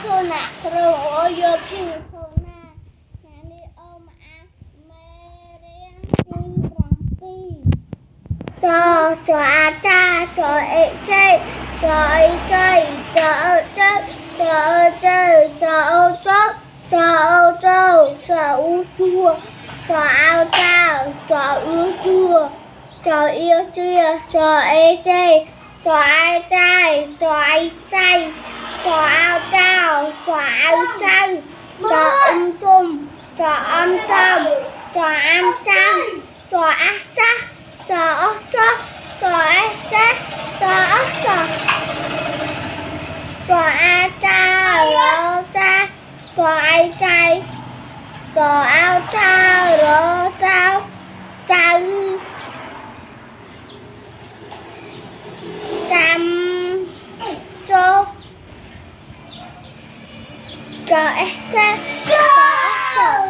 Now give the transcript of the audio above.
Cô nè, rồi ôi vô phiêu cô nè. Nhà đi ôm mẹ riêng đi bằng ti. Cho a cha, cho ê chê, cho ê chê, cho ơ chê, cho ơ chê, cho ơ chốt, cho ơ trâu, cho u chua, cho ao chao, cho ư chua, cho yêu chia, cho ê chê, cho ai trai, cho ai chay, cho ao trao, cho ao chay, cho chung, cho trăm, cho am trăm, cho á cha, cho ớt cha, cho á cha, cho ớt cha, cho a cha, rơ cha, cho ai chay, cho ao cha, rơ sao, chay, trăm, cho ớt cha, cho ớt cha.